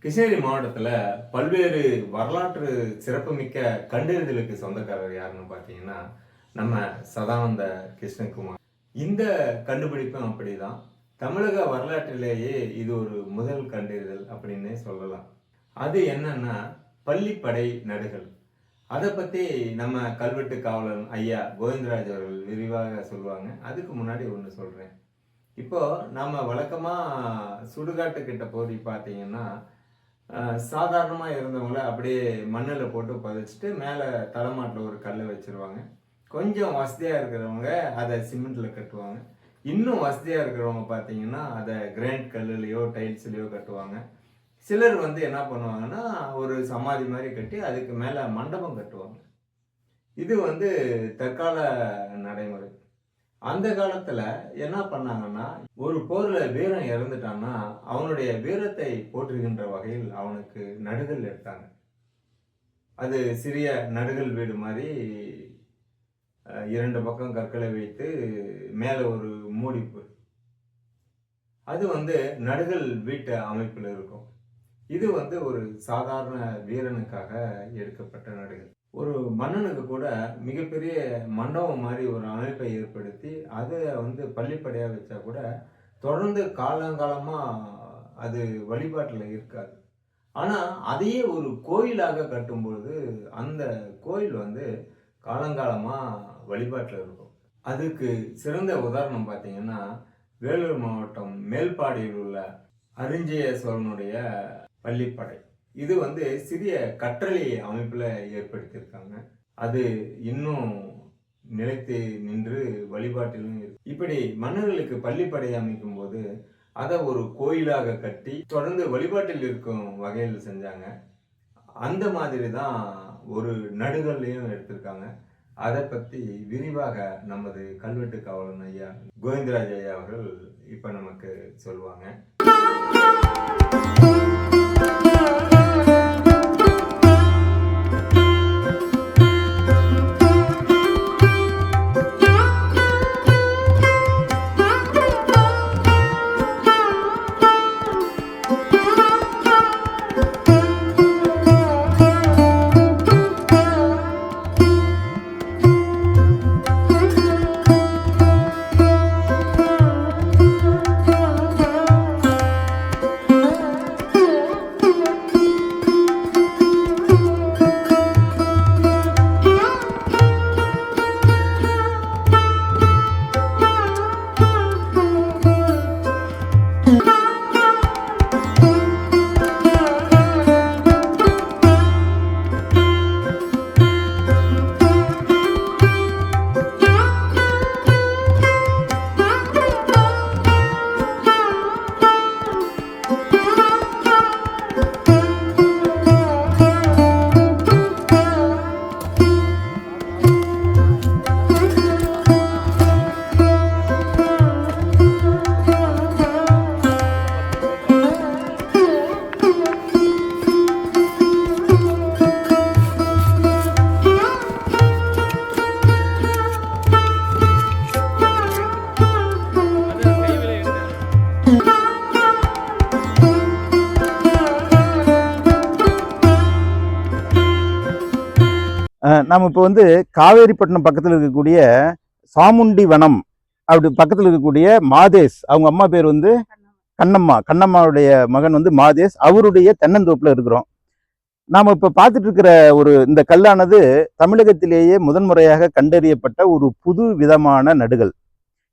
கிருஷ்ணகிரி மாவட்டத்தில் பல்வேறு வரலாற்று சிறப்புமிக்க கண்டறிதலுக்கு சொந்தக்காரர் யாருன்னு பார்த்தீங்கன்னா நம்ம சதானந்த கிருஷ்ணகுமார். இந்த கண்டுபிடிப்பும் அப்படிதான். தமிழக வரலாற்றிலேயே இது ஒரு முதல் கண்டறிதல் அப்படின்னே சொல்லலாம். அது என்னன்னா பள்ளிப்படை நடுகள். அதை பற்றி நம்ம கல்வெட்டு காவலன் ஐயா கோவிந்தராஜ் அவர்கள் விரிவாக சொல்லுவாங்க. அதுக்கு முன்னாடி ஒன்று சொல்கிறேன். இப்போ நம்ம வழக்கமாக சுடுகாட்டுக்கிட்ட போய் பார்த்தீங்கன்னா சாதாரணமாக இருந்தவங்கள அப்படியே மண்ணில் போட்டு புதைச்சிட்டு மேலே தலைமாட்டில் ஒரு கல்லை வச்சுருவாங்க. கொஞ்சம் வசதியாக இருக்கிறவங்க அதை சிமெண்ட்டில் கட்டுவாங்க. இன்னும் வசதியாக இருக்கிறவங்க பார்த்தீங்கன்னா அதை கிரானைட் கல்லுலேயோ டைல்ஸ்லேயோ கட்டுவாங்க. சிலர் என்ன பண்ணுவாங்கன்னா ஒரு சமாதி மாதிரி கட்டி அதுக்கு மேலே மண்டபம் கட்டுவாங்க. இது தற்கால நடைமுறை. அந்த காலத்துல என்ன பண்ணாங்கன்னா, ஒரு போர்ல வீரன் இறந்துட்டான்னா அவனுடைய வீரத்தை போற்றுகின்ற வகையில் அவனுக்கு நடுகள் எடுத்தாங்க. அது சிறிய நடுகள் வீடு மாதிரி 2 பக்கம் கற்களை வைத்து மேல ஒரு மூடிப்பு. அது நடுகள் வீட்டு அமைப்பில் இருக்கும். இது ஒரு சாதாரண வீரனுக்காக எடுக்கப்பட்ட நடுகள். ஒரு மன்னனுக்கு கூட மிகப்பெரிய மண்டபம் மாதிரி ஒரு அமைப்பை ஏற்படுத்தி அதை பள்ளிப்படையாக வச்சா கூட தொடர்ந்து காலங்காலமாக அது வழிபாட்டில் இருக்காது. ஆனால் அதையே ஒரு கோயிலாக கட்டும்பொழுது அந்த கோயில் காலங்காலமாக வழிபாட்டில் இருக்கும். அதுக்கு சிறந்த உதாரணம் பார்த்தீங்கன்னா வேலூர் மாவட்டம் மேல்பாடியில் உள்ள அரிஞ்சய சோழனுடைய பள்ளிப்படை. இது சிறிய கற்றளி அமைப்பில் ஏற்படுத்தியிருக்காங்க. அது இன்னும் நிலைத்து நின்று வழிபாட்டிலும் இருக்கு. இப்படி மன்னர்களுக்கு பள்ளிப்படை அமைக்கும் போது அதை ஒரு கோயிலாக கட்டி தொடர்ந்து வழிபாட்டில் இருக்கும் வகையில் செஞ்சாங்க. அந்த மாதிரி தான் ஒரு நடுகள்லையும் எடுத்திருக்காங்க. அதை பற்றி விரிவாக நமது கல்வெட்டு காவலன் ஐயா கோவிந்தராஜ் ஐயா அவர்கள் இப்போ நமக்கு சொல்லுவாங்க. நம்ம இப்போ காவேரிப்பட்டினம் பக்கத்தில் இருக்கக்கூடிய சாமுண்டி வனம் அப்படி பக்கத்தில் இருக்கக்கூடிய மாதேஷ், அவங்க அம்மா பேர் கண்ணம்மா. கண்ணம்மாவுடைய மகன் மாதேஷ், அவருடைய தென்னந்தோப்பில் இருக்கிறோம். நாம் இப்போ பார்த்துட்டு இருக்கிற இந்த கல்லானது தமிழகத்திலேயே முதன்முறையாக கண்டறியப்பட்ட ஒரு புது விதமான நடுகள்.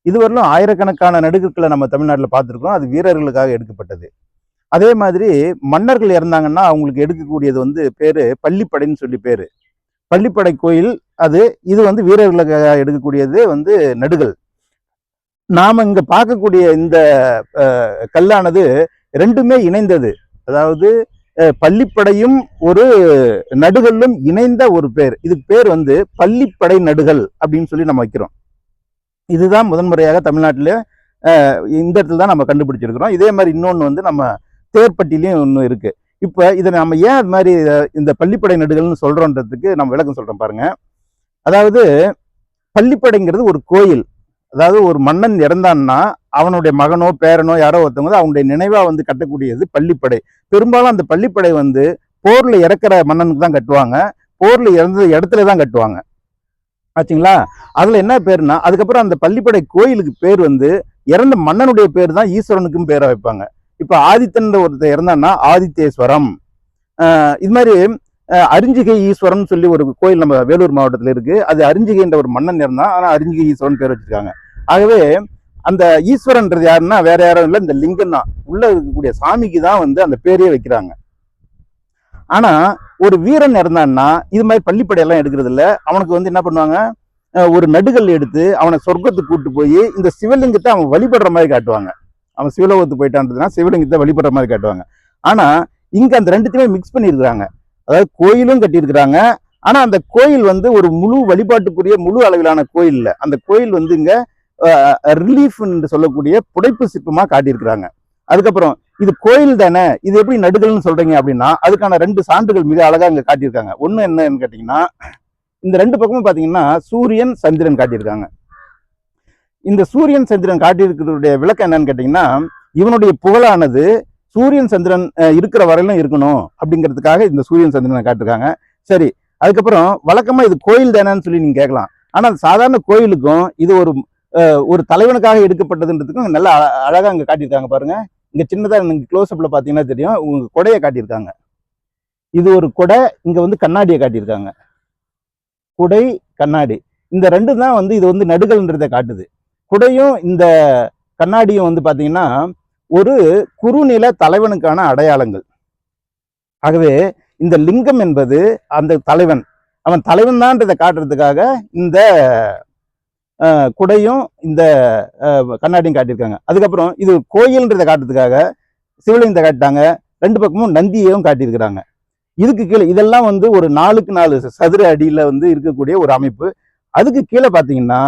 இதுவரையிலும் ஆயிரக்கணக்கான நடுகுகளை நம்ம தமிழ்நாட்டில் பார்த்துருக்கோம். அது வீரர்களுக்காக எடுக்கப்பட்டது. அதே மாதிரி மன்னர்கள் இறந்தாங்கன்னா அவங்களுக்கு எடுக்கக்கூடியது பேர் பள்ளிப்படைன்னு சொல்லி பேர். பள்ளிப்படை கோயில் அது. இது வீரர்களுக்காக எடுக்கக்கூடியது நடுகள். நாம இங்க பார்க்கக்கூடிய இந்த கல்லானது ரெண்டுமே இணைந்தது. அதாவது பள்ளிப்படையும் ஒரு நடுகளும் இணைந்த ஒரு பேர். இதுக்கு பேர் பள்ளிப்படை நடுகள் அப்படின்னு சொல்லி நம்ம வைக்கிறோம். இதுதான் முதன்முறையாக தமிழ்நாட்டில் இந்த இடத்துல தான் நம்ம கண்டுபிடிச்சிருக்கிறோம். இதே மாதிரி இன்னொன்று நம்ம தேர்ப்பட்டிலையும் ஒன்று இருக்கு. இப்போ இதை நம்ம ஏன் அது மாதிரி இந்த பள்ளிப்படை நடுகள்னு சொல்றோன்றதுக்கு நம்ம விளக்கம் சொல்றோம் பாருங்க. அதாவது பள்ளிப்படைங்கிறது ஒரு கோயில். அதாவது ஒரு மன்னன் இறந்தான்னா அவனுடைய மகனோ பேரனோ யாரோ ஒருத்தவங்க அவங்களுடைய நினைவா வந்து கட்டக்கூடியது பள்ளிப்படை. பெரும்பாலும் அந்த பள்ளிப்படை வந்து போர்ல இறக்குற மன்னனுக்கு தான் கட்டுவாங்க, போர்ல இறந்த இடத்துல தான் கட்டுவாங்க ஆச்சுங்களா. அதுல என்ன பேருனா அதுக்கப்புறம் அந்த பள்ளிப்படை கோயிலுக்கு பேர் வந்து இறந்த மன்னனுடைய பேர் தான் ஈஸ்வரனுக்கும் பேரை வைப்பாங்க. இப்ப ஆதித்தன் ஒருத்தர் இறந்தான்னா ஆதித்தேஸ்வரம். இது மாதிரி அரிஞ்சிகை ஈஸ்வரன் சொல்லி ஒரு கோயில் நம்ம வேலூர் மாவட்டத்தில் இருக்கு. அது அரிஞ்சிகை என்ற ஒரு மன்னன் இருந்தா, ஆனா அரிஞ்சிகை ஈஸ்வரன் பேர் வச்சிருக்காங்க. ஆகவே அந்த ஈஸ்வரன்றது யாருன்னா வேற யாரும் இல்லை, இந்த லிங்கம் தான். உள்ள இருக்கக்கூடிய சாமிக்கு தான் வந்து அந்த பேரையே வைக்கிறாங்க. ஆனா ஒரு வீரன் இறந்தான்னா இது மாதிரி பள்ளிப்படையெல்லாம் எடுக்கிறது இல்லை. அவனுக்கு வந்து என்ன பண்ணுவாங்க, ஒரு நடுகள் எடுத்து அவனை சொர்க்கத்துக்கு கூட்டு போய் இந்த சிவலிங்கத்தை அவன் வழிபடுற மாதிரி காட்டுவாங்க. அவன் சிவலோகத்துக்கு போயிட்டான்றதுனா சிவலிங்கத்தை வழிபடுற மாதிரி காட்டுவாங்க. ஆனா இங்க அந்த ரெண்டுத்தையுமே மிக்ஸ் பண்ணியிருக்கிறாங்க. அதாவது கோயிலும் கட்டியிருக்கிறாங்க, ஆனா அந்த கோயில் வந்து ஒரு முழு வழிபாட்டுக்குரிய முழு அளவிலான கோயில் இல்லை. அந்த கோயில் வந்து இங்க ரிலீஃப் என்று சொல்லக்கூடிய புடைப்பு சிற்பமா காட்டியிருக்கிறாங்க. அதுக்கப்புறம் இது கோயில் தானே, இது எப்படி நடுகள்னு சொல்றீங்க அப்படின்னா அதுக்கான 2 சான்றுகள் மிக அழகா இங்க காட்டியிருக்காங்க. ஒண்ணு என்னன்னு கேட்டீங்கன்னா, இந்த 2 பக்கமும் பாத்தீங்கன்னா சூரியன் சந்திரன் காட்டியிருக்காங்க. இந்த சூரியன் சந்திரன் காட்டியிருக்கிறதுடைய விளக்கம் என்னன்னு கேட்டீங்கன்னா, இவனுடைய புகழானது சூரியன் சந்திரன் இருக்கிற வரையிலும் இருக்கணும் அப்படிங்கிறதுக்காக இந்த சூரியன் சந்திரனை காட்டிருக்காங்க. சரி, அதுக்கப்புறம் வழக்கமா இது கோயில் தானேன்னு சொல்லி நீங்க கேட்கலாம். ஆனா சாதாரண கோயிலுக்கும் இது ஒரு தலைவனுக்காக எடுக்கப்பட்டதுன்றதுக்கும் நல்லா அழகா இங்க காட்டியிருக்காங்க பாருங்க. இங்க சின்னதா நீங்க க்ளோஸ் அப்ல பாத்தீங்கன்னா தெரியும், உங்க கொடையை காட்டியிருக்காங்க. இது ஒரு கொடை, இங்க வந்து கண்ணாடியை காட்டியிருக்காங்க. குடை, கண்ணாடி, இந்த 2 தான் வந்து இது வந்து நடுகள்ன்றதை காட்டுது. குடையும் இந்த கண்ணாடியும் வந்து பாத்தீங்கன்னா ஒரு குறுநில தலைவனுக்கான அடையாளங்கள். ஆகவே இந்த லிங்கம் என்பது அந்த தலைவன், அவன் தலைவன் தான்றதை காட்டுறதுக்காக இந்த குடையும் இந்த கண்ணாடியும் காட்டியிருக்காங்க. அதுக்கப்புறம் இது கோயில்ன்றதை காட்டுறதுக்காக சிவலிங்கத்தை காட்டிட்டாங்க. 2 பக்கமும் நந்தியையும் காட்டியிருக்கிறாங்க. இதுக்கு கீழே இதெல்லாம் வந்து ஒரு 4க்கு 4 சதுர அடியில வந்து இருக்கக்கூடிய ஒரு அமைப்பு. அதுக்கு கீழே பாத்தீங்கன்னா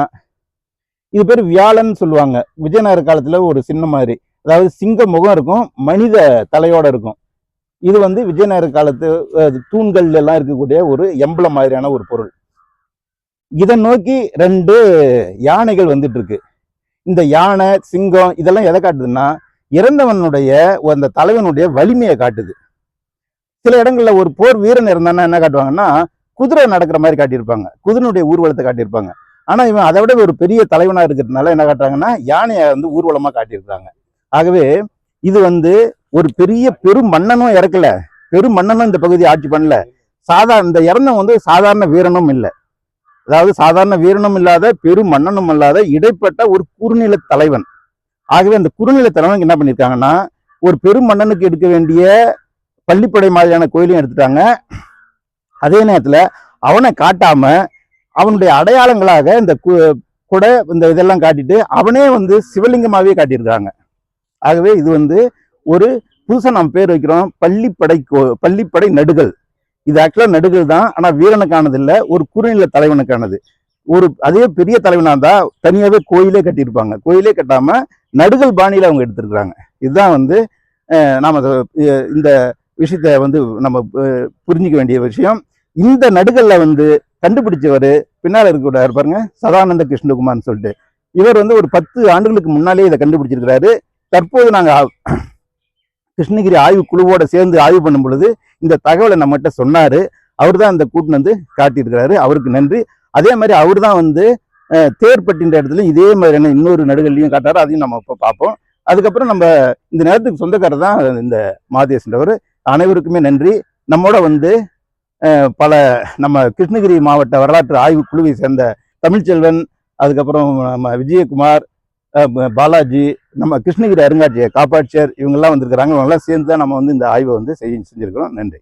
இது பேர் வியாழன் சொல்லுவாங்க. விஜயநகர காலத்துல ஒரு சின்ன மாதிரி, அதாவது சிங்க முகம் இருக்கும், மனித தலையோட இருக்கும். இது வந்து விஜயநகர காலத்து தூண்கள் எல்லாம் இருக்கக்கூடிய ஒரு எம்பளம் மாதிரியான ஒரு பொருள். இதை நோக்கி 2 யானைகள் வந்துட்டு இருக்கு. இந்த யானை சிங்கம் இதெல்லாம் எதை காட்டுதுன்னா இறந்தவனுடைய அந்த தலைவனுடைய வலிமையை காட்டுது. சில இடங்கள்ல ஒரு போர் வீரன் இருந்தான்னா என்ன காட்டுவாங்கன்னா குதிரை நடக்கிற மாதிரி காட்டியிருப்பாங்க, குதிரையுடைய ஊர்வலத்தை காட்டியிருப்பாங்க. ஆனா இவன் அதை விட ஒரு பெரிய தலைவனா இருக்கிறதுனால என்ன காட்டுறாங்கன்னா யானையை வந்து ஊர்வலமா காட்டியிருக்காங்க. ஆகவே இது வந்து ஒரு பெரிய பெரும் மன்னனும் இறக்கல, பெரும் மன்னனும் இந்த பகுதியை ஆட்சி பண்ணல. இந்த இறந்தவன் வந்து சாதாரண வீரனும் இல்லை, அதாவது சாதாரண வீரனும் இல்லாத பெரும் மன்னனும் இல்லாத இடைப்பட்ட ஒரு குறுநில தலைவன். ஆகவே அந்த குறுநில தலைவனுக்கு என்ன பண்ணியிருக்காங்கன்னா ஒரு பெரும் மன்னனுக்கு எடுக்க வேண்டிய பள்ளிப்படை மாதிரியான கோயிலையும் எடுத்துட்டாங்க. அதே நேரத்துல அவனை காட்டாம அவனுடைய அடையாளங்களாக இந்த கொடை இந்த இதெல்லாம் காட்டிட்டு அவனே வந்து சிவலிங்கமாவே காட்டியிருக்காங்க. ஆகவே இது வந்து ஒரு புதுசா நம்ம பேர் வைக்கிறோம், பள்ளிப்படை நடுகள். இது ஆக்சுவலா நடுகள் தான், ஆனா வீரனுக்கானது இல்லை, ஒரு குறுநில தலைவனுக்கானது. அதே பெரிய தலைவனா இருந்தா தனியாவே கோயிலே கட்டியிருப்பாங்க. கோயிலே கட்டாம நடுகள் பாணியில அவங்க எடுத்திருக்கிறாங்க. இதுதான் வந்து நாம இந்த விஷயத்த வந்து நம்ம புரிஞ்சிக்க வேண்டிய விஷயம். இந்த நடுகல்ல வந்து கண்டுபிடிச்சவர் பின்னால இருக்க பாருங்க, சதானந்த கிருஷ்ணகுமார்னு சொல்லிட்டு. இவர் வந்து ஒரு 10 ஆண்டுகளுக்கு முன்னாலே இதை கண்டுபிடிச்சிருக்கிறாரு. தற்போது நாங்க கிருஷ்ணகிரி ஆய்வு குழுவோட சேர்ந்து ஆய்வு பண்ணும் பொழுது இந்த தகவலை நம்மகிட்ட சொன்னாரு. அவர் தான் இந்த கூட்டு வந்து காட்டியிருக்கிறாரு, அவருக்கு நன்றி. அதே மாதிரி அவர் தான் வந்து தேர்பட்டின்ற இடத்துல இதே மாதிரியான இன்னொரு நடுகள்லையும் காட்டாரு, அதையும் நம்ம இப்போ பார்ப்போம். அதுக்கப்புறம் நம்ம இந்த நேரத்துக்கு சொந்தக்காரர் தான் இந்த மாதேஷ்ன்றவர். அனைவருக்குமே நன்றி. நம்மோட வந்து பல நம்ம கிருஷ்ணகிரி மாவட்ட வரலாற்று ஆய்வு குழுவை சேர்ந்த தமிழ்ச்செல்வன், அதுக்கப்புறம் நம்ம விஜயகுமார், பாலாஜி, நம்ம கிருஷ்ணகிரி அருங்காட்சியக காப்பாட்சியர், இவங்கெல்லாம் வந்திருக்கிறாங்க. இவங்கெல்லாம் சேர்ந்து தான் நம்ம வந்து இந்த ஆய்வை வந்து செஞ்சிருக்கிறோம். நன்றி.